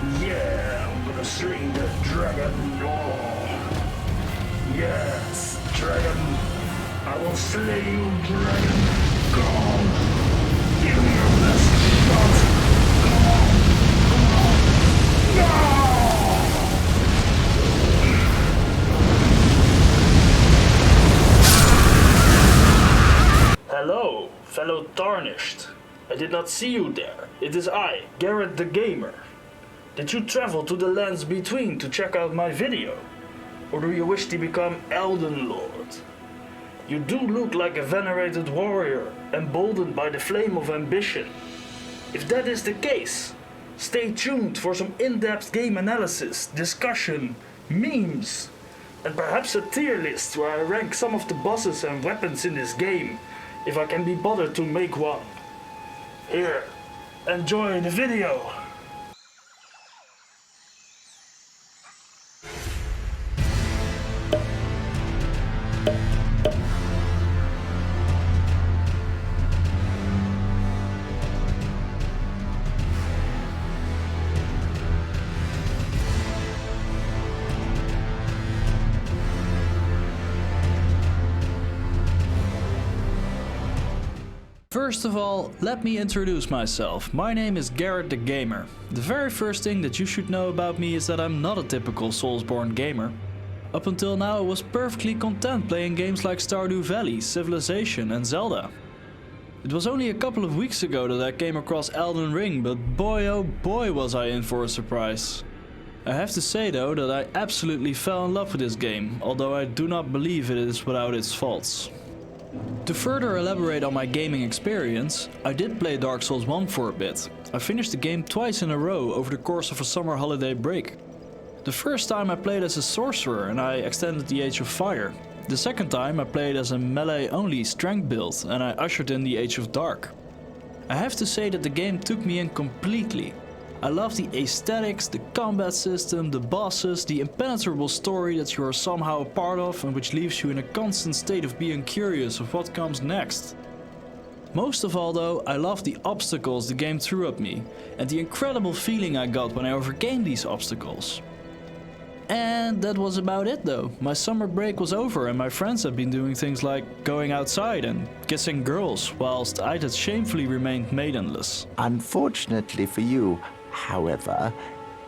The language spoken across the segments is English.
Yeah, I'm gonna sling the dragon. Oh. Yes, dragon. I will slay you, dragon. Come on. Give me your best shot. Come on. Come on. No! Hello, fellow Tarnished. I did not see you there. It is I, Garrett the Gamer. Did you travel to the lands between to check out my video? Or do you wish to become Elden Lord? You do look like a venerated warrior, emboldened by the flame of ambition. If that is the case, stay tuned for some in-depth game analysis, discussion, memes, and perhaps a tier list where I rank some of the bosses and weapons in this game, if I can be bothered to make one. Here, enjoy the video! First of all, let me introduce myself. My name is Garrett the Gamer. The very first thing that you should know about me is that I'm not a typical Soulsborne gamer. Up until now I was perfectly content playing games like Stardew Valley, Civilization and Zelda. It was only a couple of weeks ago that I came across Elden Ring, but boy oh boy was I in for a surprise. I have to say though that I absolutely fell in love with this game, although I do not believe it is without its faults. To further elaborate on my gaming experience, I did play Dark Souls 1 for a bit. I finished the game twice in a row over the course of a summer holiday break. The first time I played as a sorcerer and I extended the Age of Fire. The second time I played as a melee only strength build and I ushered in the Age of Dark. I have to say that the game took me in completely. I love the aesthetics, the combat system, the bosses, the impenetrable story that you are somehow a part of and which leaves you in a constant state of being curious of what comes next. Most of all though, I love the obstacles the game threw at me and the incredible feeling I got when I overcame these obstacles. And that was about it though. My summer break was over and my friends had been doing things like going outside and kissing girls, whilst I had shamefully remained maidenless. Unfortunately for you, however,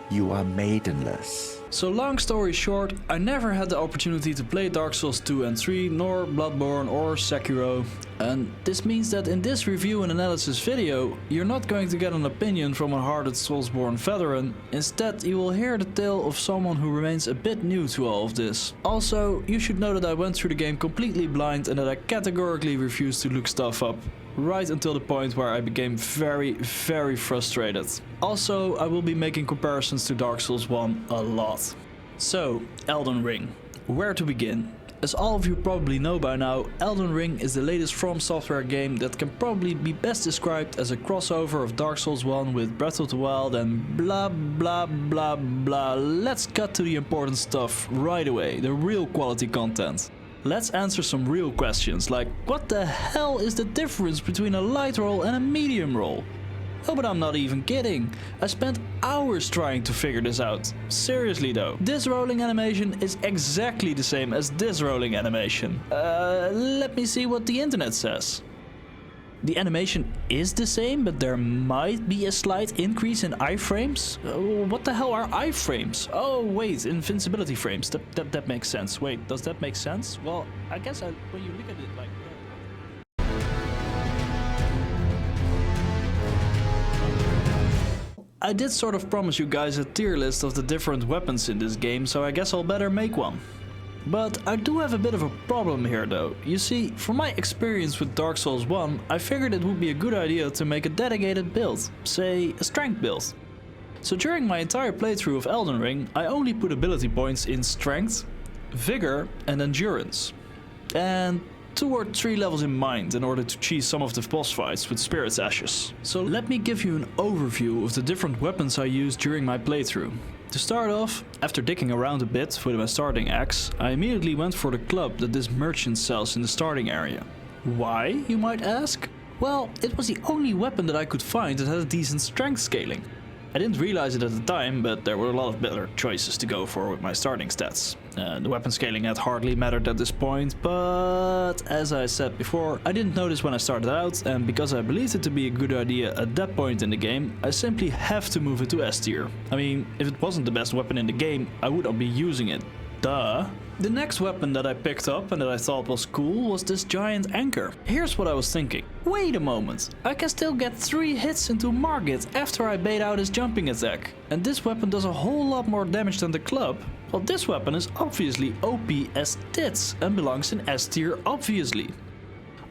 you are maidenless. So long story short, I never had the opportunity to play Dark Souls 2 and 3, nor Bloodborne or Sekiro. And this means that in this review and analysis video, you're not going to get an opinion from a hardened Soulsborne veteran. Instead, you will hear the tale of someone who remains a bit new to all of this. Also, you should know that I went through the game completely blind and that I categorically refused to look stuff up. Right until the point where I became very frustrated. Also, I will be making comparisons to Dark Souls 1 a lot. So, Elden Ring. Where to begin? As all of you probably know by now, Elden Ring is the latest From Software game that can probably be best described as a crossover of Dark Souls 1 with Breath of the Wild and blah blah blah blah. Let's cut to the important stuff right away, the real quality content. Let's answer some real questions like what the hell is the difference between a light roll and a medium roll? Oh, but I'm not even kidding. I spent hours trying to figure this out. Seriously though, this rolling animation is exactly the same as this rolling animation. Let me see what the internet says. The animation is the same, but there might be a slight increase in iframes. What the hell are iframes? Oh wait, invincibility frames. That makes sense. Wait, does that make sense? Well, I guess when you look at it like that. I did sort of promise you guys a tier list of the different weapons in this game, so I guess I'll better make one. But I do have a bit of a problem here though. You see, from my experience with Dark Souls 1, I figured it would be a good idea to make a dedicated build, say a strength build. So during my entire playthrough of Elden Ring, I only put ability points in strength, vigor and endurance. And 2 or 3 levels in mind in order to cheese some of the boss fights with Spirit's Ashes. So let me give you an overview of the different weapons I used during my playthrough. To start off, after digging around a bit with my starting axe, I immediately went for the club that this merchant sells in the starting area. Why, you might ask? Well, it was the only weapon that I could find that had a decent strength scaling. I didn't realize it at the time, but there were a lot of better choices to go for with my starting stats. The weapon scaling had hardly mattered at this point, but as I said before, I didn't notice when I started out, and because I believed it to be a good idea at that point in the game, I simply have to move it to S tier. I mean, if it wasn't the best weapon in the game, I would not be using it. Duh. The next weapon that I picked up and that I thought was cool was this giant anchor. Here's what I was thinking. Wait a moment, I can still get 3 hits into Margit after I bait out his jumping attack. And this weapon does a whole lot more damage than the club. Well, this weapon is obviously OP as tits and belongs in S tier obviously.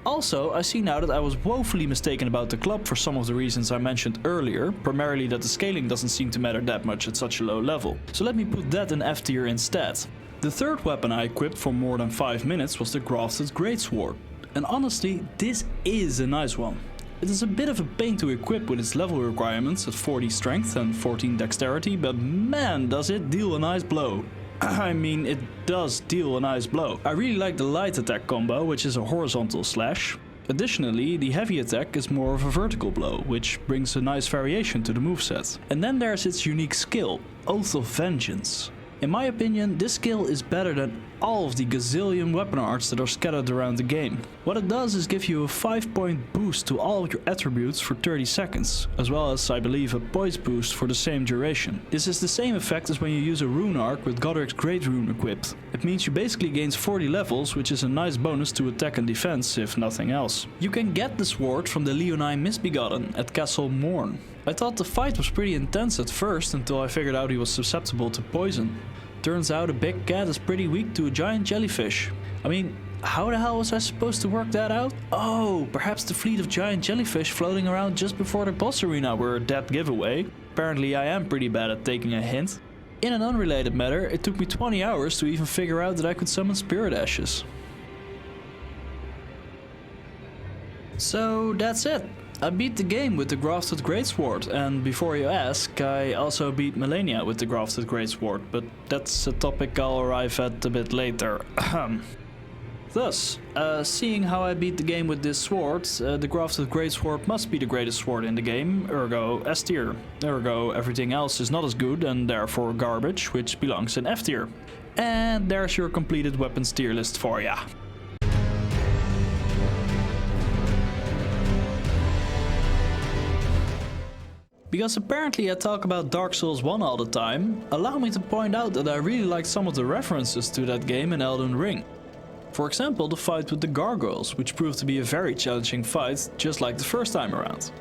Also, I see now that I was woefully mistaken about the club for some of the reasons I mentioned earlier, primarily that the scaling doesn't seem to matter that much at such a low level. So let me put that in F tier instead. The third weapon I equipped for more than 5 minutes was the Grafted Greatsword. And honestly, this is a nice one. It is a bit of a pain to equip with its level requirements at 40 strength and 14 dexterity, but man does it deal a nice blow. I mean, it does deal a nice blow. I really like the light attack combo, which is a horizontal slash. Additionally, the heavy attack is more of a vertical blow, which brings a nice variation to the moveset. And then there's its unique skill, Oath of Vengeance. In my opinion, this skill is better than all of the gazillion weapon arts that are scattered around the game. What it does is give you a 5-point boost to all of your attributes for 30 seconds, as well as I believe a poise boost for the same duration. This is the same effect as when you use a rune arc with Godric's Great Rune equipped. It means you basically gain 40 levels, which is a nice bonus to attack and defense if nothing else. You can get the sword from the Leonine Misbegotten at Castle Morn. I thought the fight was pretty intense at first until I figured out he was susceptible to poison. Turns out a big cat is pretty weak to a giant jellyfish. I mean, how the hell was I supposed to work that out? Oh, perhaps the fleet of giant jellyfish floating around just before the boss arena were a dead giveaway. Apparently I am pretty bad at taking a hint. In an unrelated matter, it took me 20 hours to even figure out that I could summon spirit ashes. So that's it. I beat the game with the Grafted Greatsword, and before you ask, I also beat Melania with the Grafted Greatsword, but that's a topic I'll arrive at a bit later. Thus, seeing how I beat the game with this sword, the Grafted Greatsword must be the greatest sword in the game, ergo S tier. Ergo everything else is not as good and therefore garbage, which belongs in F tier. And there's your completed weapons tier list for ya. Because apparently I talk about Dark Souls 1 all the time, allow me to point out that I really liked some of the references to that game in Elden Ring. For example, the fight with the gargoyles, which proved to be a very challenging fight, just like the first time around.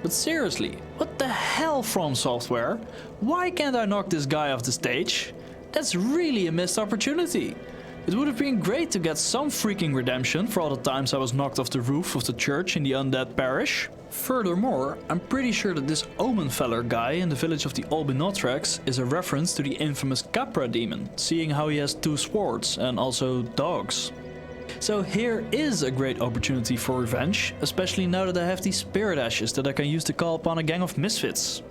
But seriously, what the hell, From Software? Why can't I knock this guy off the stage? That's really a missed opportunity. It would have been great to get some freaking redemption for all the times I was knocked off the roof of the church in the undead parish. Furthermore, I'm pretty sure that this Omenfeller guy in the village of the Albinothrax is a reference to the infamous Capra demon, seeing how he has 2 swords and also dogs. So here is a great opportunity for revenge, especially now that I have these spirit ashes that I can use to call upon a gang of misfits.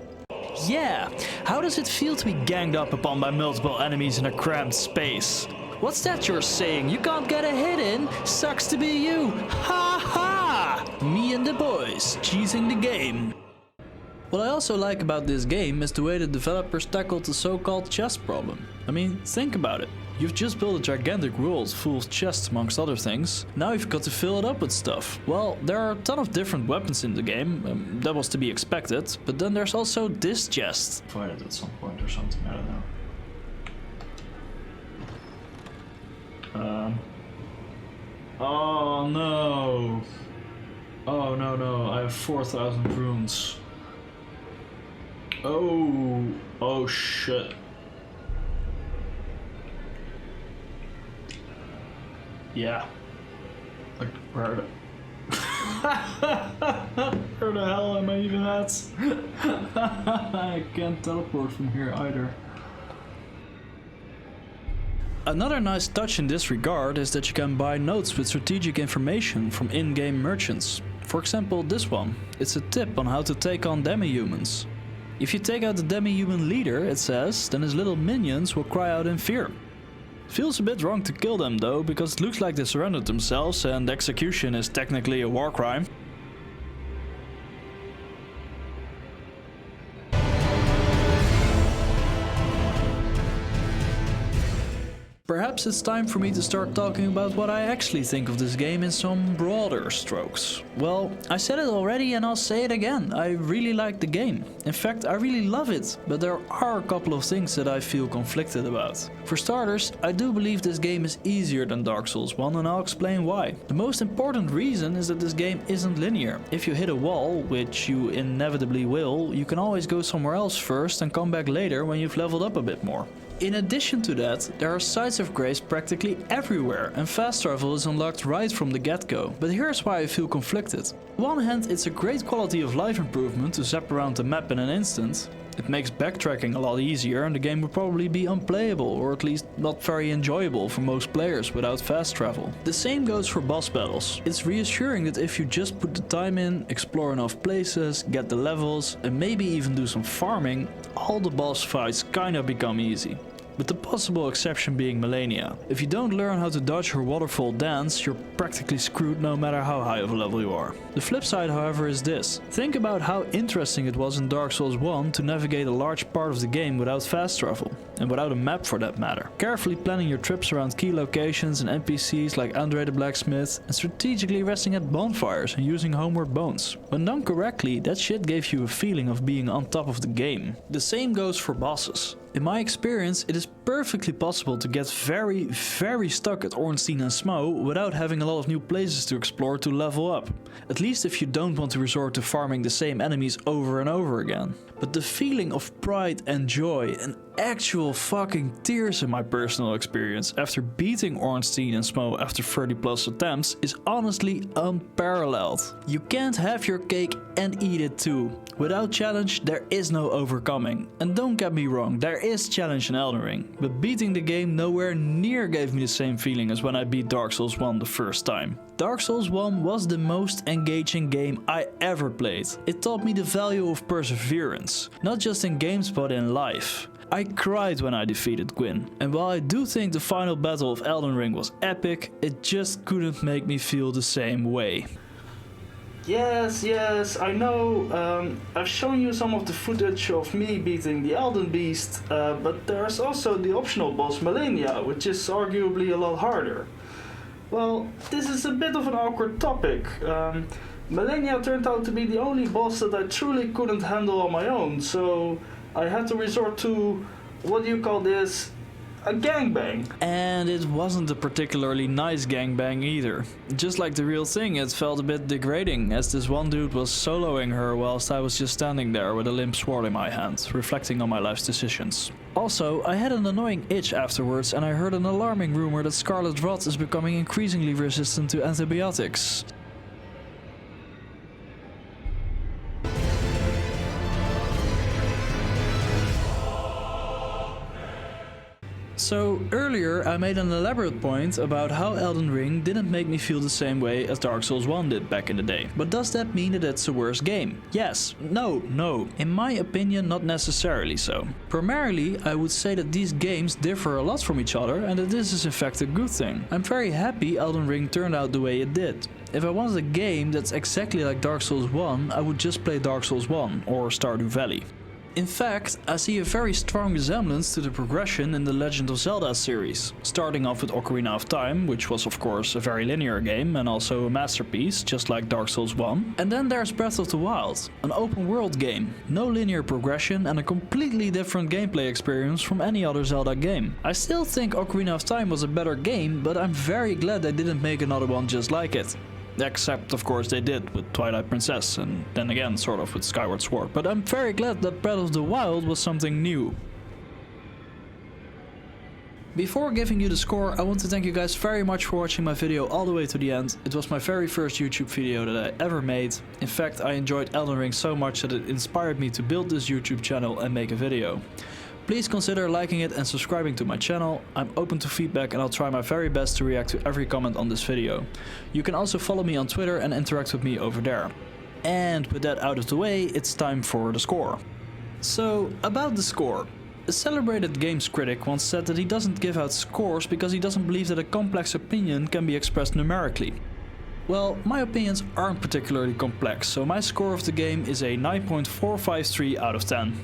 Yeah, how does it feel to be ganged up upon by multiple enemies in a cramped space? What's that you're saying? You can't get a hit in? Sucks to be you! Ha ha! Me and the boys, cheesing the game. What I also like about this game is the way the developers tackled the so-called chest problem. I mean, think about it. You've just built a gigantic world full of chests amongst other things. Now you've got to fill it up with stuff. Well, there are a ton of different weapons in the game, that was to be expected, but then there's also this chest. Find it at some point or something, I don't know. Oh no! Oh no, I have 4,000 runes. Oh shit. Yeah. Like, where the hell am I even at? I can't teleport from here either. Another nice touch in this regard is that you can buy notes with strategic information from in-game merchants. For example, this one. It's a tip on how to take on demi-humans. If you take out the demi-human leader, it says, then his little minions will cry out in fear. Feels a bit wrong to kill them though, because it looks like they surrendered themselves and execution is technically a war crime. Perhaps it's time for me to start talking about what I actually think of this game in some broader strokes. Well, I said it already and I'll say it again. I really like the game. In fact, I really love it, but there are a couple of things that I feel conflicted about. For starters, I do believe this game is easier than Dark Souls 1 and I'll explain why. The most important reason is that this game isn't linear. If you hit a wall, which you inevitably will, you can always go somewhere else first and come back later when you've leveled up a bit more. In addition to that, there are sites of grace practically everywhere and fast travel is unlocked right from the get-go. But here's why I feel conflicted. On one hand, it's a great quality of life improvement to zap around the map in an instant. It makes backtracking a lot easier and the game would probably be unplayable or at least not very enjoyable for most players without fast travel. The same goes for boss battles. It's reassuring that if you just put the time in, explore enough places, get the levels and maybe even do some farming, all the boss fights kinda become easy. With the possible exception being Malenia. If you don't learn how to dodge her waterfall dance, you're practically screwed no matter how high of a level you are. The flip side, however, is this. Think about how interesting it was in Dark Souls 1 to navigate a large part of the game without fast travel, and without a map for that matter. Carefully planning your trips around key locations and NPCs like Andre the Blacksmith, and strategically resting at bonfires and using homeward bones. When done correctly, that shit gave you a feeling of being on top of the game. The same goes for bosses. In my experience, it is perfectly possible to get very stuck at Ornstein and Smo without having a lot of new places to explore to level up. At least if you don't want to resort to farming the same enemies over and over again. But the feeling of pride and joy and actual fucking tears in my personal experience after beating Ornstein and Smo after 30 plus attempts is honestly unparalleled. You can't have your cake and eat it too. Without challenge, there is no overcoming. And don't get me wrong, there is challenge in Elden Ring, but beating the game nowhere near gave me the same feeling as when I beat Dark Souls 1 the first time. Dark Souls 1 was the most engaging game I ever played. It taught me the value of perseverance, not just in games but in life. I cried when I defeated Gwyn, and while I do think the final battle of Elden Ring was epic, it just couldn't make me feel the same way. Yes, I know. I've shown you some of the footage of me beating the Elden Beast, but there's also the optional boss Malenia, which is arguably a lot harder. Well, this is a bit of an awkward topic. Malenia turned out to be the only boss that I truly couldn't handle on my own, so I had to resort to, what do you call this, a gangbang. And it wasn't a particularly nice gangbang either. Just like the real thing, it felt a bit degrading as this one dude was soloing her whilst I was just standing there with a limp sword in my hand, reflecting on my life's decisions. Also, I had an annoying itch afterwards and I heard an alarming rumor that Scarlet Rot is becoming increasingly resistant to antibiotics. So earlier I made an elaborate point about how Elden Ring didn't make me feel the same way as Dark Souls 1 did back in the day. But does that mean that it's a worse game? Yes, no. In my opinion, not necessarily so. Primarily, I would say that these games differ a lot from each other and that this is in fact a good thing. I'm very happy Elden Ring turned out the way it did. If I wanted a game that's exactly like Dark Souls 1, I would just play Dark Souls 1 or Stardew Valley. In fact, I see a very strong resemblance to the progression in the Legend of Zelda series, starting off with Ocarina of Time, which was of course a very linear game and also a masterpiece, just like Dark Souls 1. And then there's Breath of the Wild, an open world game, no linear progression and a completely different gameplay experience from any other Zelda game. I still think Ocarina of Time was a better game, but I'm very glad they didn't make another one just like it. Except, of course, they did with Twilight Princess, and then again, sort of with Skyward Sword. But I'm very glad that Breath of the Wild was something new. Before giving you the score, I want to thank you guys very much for watching my video all the way to the end. It was my very first YouTube video that I ever made. In fact, I enjoyed Elden Ring so much that it inspired me to build this YouTube channel and make a video. Please consider liking it and subscribing to my channel. I'm open to feedback and I'll try my very best to react to every comment on this video. You can also follow me on Twitter and interact with me over there. And with that out of the way, it's time for the score. So, about the score. A celebrated games critic once said that he doesn't give out scores because he doesn't believe that a complex opinion can be expressed numerically. Well, my opinions aren't particularly complex, so my score of the game is a 9.453 out of 10.